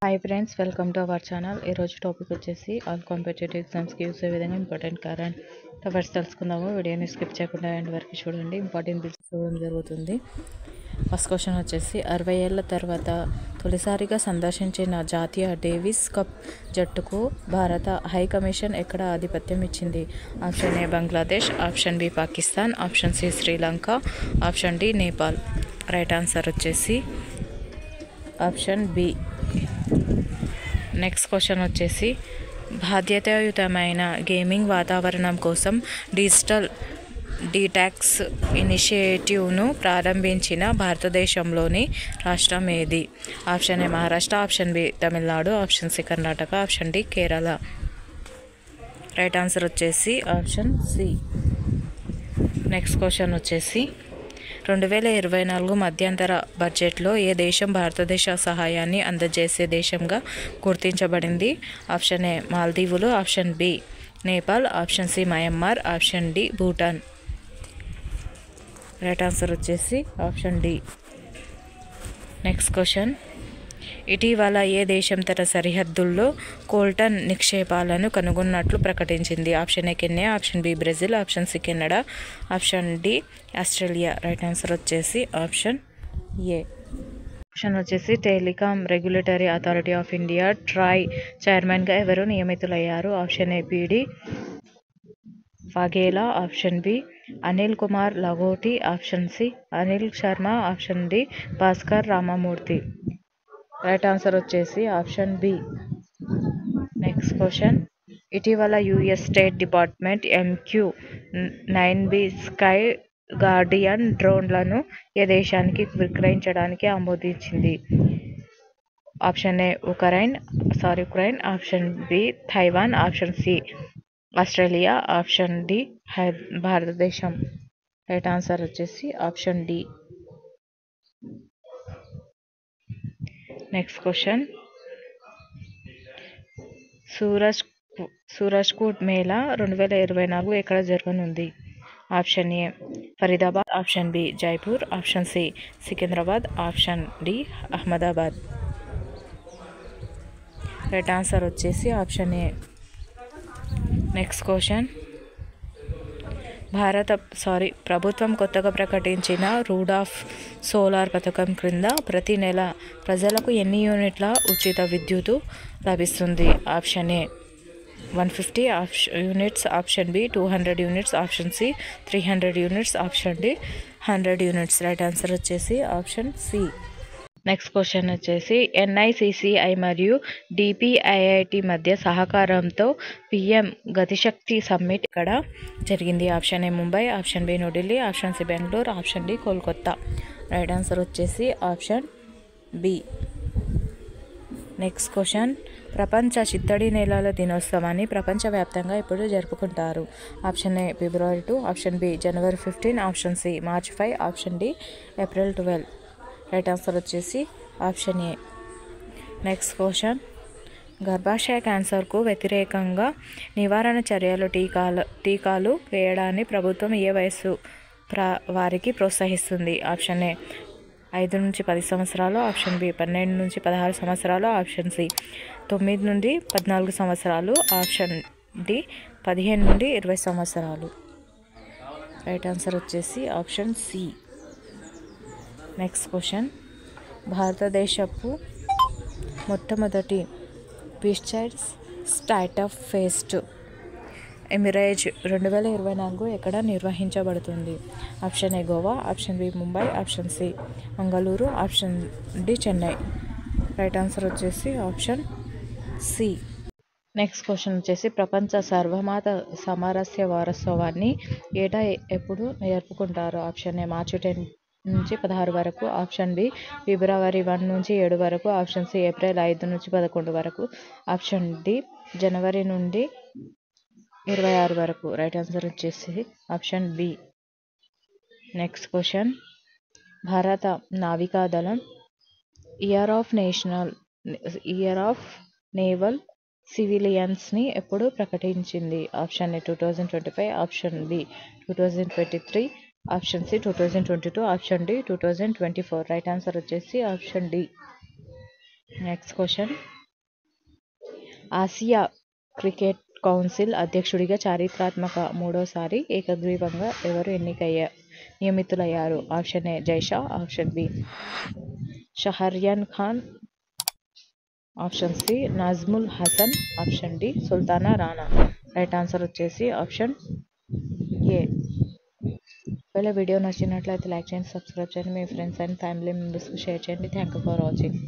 Hi friends, welcome to our channel. ఈరోజు topic వచ్చేసి all competitive ఎగ్జామ్స్కి యూస్ అయ్యే విధంగా ఇంపార్టెంట్ కరెంట్ అఫైర్స్ తెలుసుకుందాము. వీడియోని స్కిప్ చేయకుండా ఎండ్ వరకు చూడండి. ఇంపార్టెంట్ బిట్స్ చూడడం జరుగుతుంది. ఫస్ట్ క్వశ్చన్ వచ్చేసి 60 ఏళ్ల తర్వాత తొలిసారిగా సందర్శించిన జాతీయ డేవిస్ కప్ జట్టుకు భారత హై కమిషన్ ఎక్కడ ఆధిపత్యం ఇచ్చింది? Option A Bangladesh, option B Pakistan, option C Sri Lanka, option D Nepal. Right answer వచ్చేసి ఆప్షన్ బి. నెక్స్ట్ క్వశ్చన్ వచ్చేసి బాధ్యతాయుతమైన గేమింగ్ వాతావరణం కోసం డిజిటల్ డీటాక్స్ ఇనిషియేటివ్ను ప్రారంభించిన భారతదేశంలోని రాష్ట్రం ఏది? Option A Maharashtra, option B Tamil Nadu, option C Karnataka, option D Kerala. Right answer వచ్చేసి ఆప్షన్ సి. నెక్స్ట్ క్వశ్చన్ వచ్చేసి 2024 మధ్యంతర బడ్జెట్లో ఏ దేశం భారతదేశ సహాయాన్ని అందజేసే దేశంగా గుర్తించబడింది? ఆప్షన్ ఏ మాల్దీవులు, option B Nepal, option C Myanmar, option D Bhutan. Right answer వచ్చేసి ఆప్షన్ డి. నెక్స్ట్ క్వశ్చన్ ఇటీవల ఏ దేశం తన సరిహద్దుల్లో కోల్టన్ నిక్షేపాలను కనుగొన్నట్లు ప్రకటించింది? Option A Kenya, option B Brazil, option C Canada, option D Australia. Right answer వచ్చేసి ఆప్షన్ ఏ. ఆప్షన్ వచ్చేసి Telecom Regulatory Authority of India TRAI చైర్మన్గా ఎవరు నియమితులయ్యారు? Option A PD Vaghela, option B Anil Kumar Lahoti, option C Anil Sharma, option D Bhaskar Ramamurthy. Right answer వచ్చేసి option B. Next question ఇటీవల US state department MQ-9B sky guardian డ్రోన్లను ఏ దేశానికి విక్రయించడానికి ఆమోదించింది? Option A Ukraine, option B Taiwan, option C Australia, option D Bharatadesam. Right answer వచ్చేసి option D. Next question Surajkund Mela 2024 ఎక్కడ జరగనుంది? Option A Faridabad, option B Jaipur, option C Secunderabad, option D Ahmedabad. Right answer వచ్చేసి option A. Next question ప్రభుత్వం కొత్తగా ప్రకటించిన రూడాఫ్ solar పథకం క్రింద ప్రతి నెల ప్రజలకు ఎన్ని యూనిట్ల ఉచిత విద్యుత్తు లభిస్తుంది? Option A 150 units, option B 200 units, option C 300 units, option D 100 units. Right answer వచ్చేసి ఆప్షన్ సి. నెక్స్ట్ క్వశ్చన్ వచ్చేసి NICCI మరియు DPIIT మధ్య సహకారంతో PM గతిశక్తి సమ్మిట్ ఇక్కడ జరిగింది? Option A Mumbai, option B New Delhi, option C Bengaluru, option D Kolkata. Right answer వచ్చేసి option B. Next question ప్రపంచ చిత్తడి నేలల దినోత్సవాన్ని ప్రపంచవ్యాప్తంగా ఎప్పుడు జరుపుకుంటారు? Option A February 2, option B జనవరి 15, option C March 5, option D April 12. Right answer వచ్చేసి ఆప్షన్ ఏ. నెక్స్ట్ క్వశ్చన్ గర్భాశయ క్యాన్సర్కు వ్యతిరేకంగా నివారణ చర్యలు టీకాలు వేయడాన్ని ప్రభుత్వం ఏ వయసు వారికి ప్రోత్సహిస్తుంది? ఆప్షన్ ఏ 5 నుంచి 10 సంవత్సరాలు, ఆప్షన్ బి 12 నుంచి 16 సంవత్సరాలు, ఆప్షన్ సి 9 నుండి 14 సంవత్సరాలు, ఆప్షన్ డి 15 నుండి 20 సంవత్సరాలు. రైట్ ఆన్సర్ వచ్చేసి ఆప్షన్ సి. నెక్స్ట్ క్వశ్చన్ భారతదేశపు మొట్టమొదటి పిక్చర్స్ స్టార్టప్ ఫెస్ట్ ఎమిరేజ్ 2024 ఎక్కడ నిర్వహించబడుతుంది? Option A Goa, option B Mumbai, option C Mangaluru, option D Chennai. Right answer వచ్చేసి ఆప్షన్ సి. నెక్స్ట్ క్వశ్చన్ వచ్చేసి ప్రపంచ సర్వమాత సామరస్య వారోత్సవాన్ని ఏటా ఎప్పుడు జరుపుకుంటారు? ఆప్షన్ ఏ మార్చి 10 నుంచి 16 వరకు, ఆప్షన్ బి ఫిబ్రవరి 1 నుంచి 7 వరకు, ఆప్షన్ సి ఏప్రిల్ 5 నుంచి 11 వరకు, ఆప్షన్ డి జనవరి నుండి 26 వరకు. రైట్ ఆన్సర్ వచ్చేసి ఆప్షన్ బి. నెక్స్ట్ క్వశ్చన్ భారత నావికాదళం ఇయర్ ఆఫ్ నేవల్ సివిలియన్స్ని ఎప్పుడు ప్రకటించింది? Option A 2025, option B 2023, option C 2022, option D 2024. Right answer వచ్చేసి option D. Next question, Asia cricket council అధ్యక్షుడిగా చారిత్రాత్మక మూడోసారి ఏకగ్రీవంగా ఎవరు నియమితులయ్యారు? Option A Jay Shah, option B Shahryar Khan, option C Najmul Hasan, option D Sultana Rana. Right answer వచ్చేసి ఆప్షన్ ఏ. ఒకవేళ వీడియో నచ్చినట్లయితే లైక్ చేయండి, సబ్స్క్రైబ్ చేయండి, మీ ఫ్రెండ్స్ అండ్ ఫ్యామిలీ మెంబర్స్కి షేర్ చేయండి. Thank you for watching.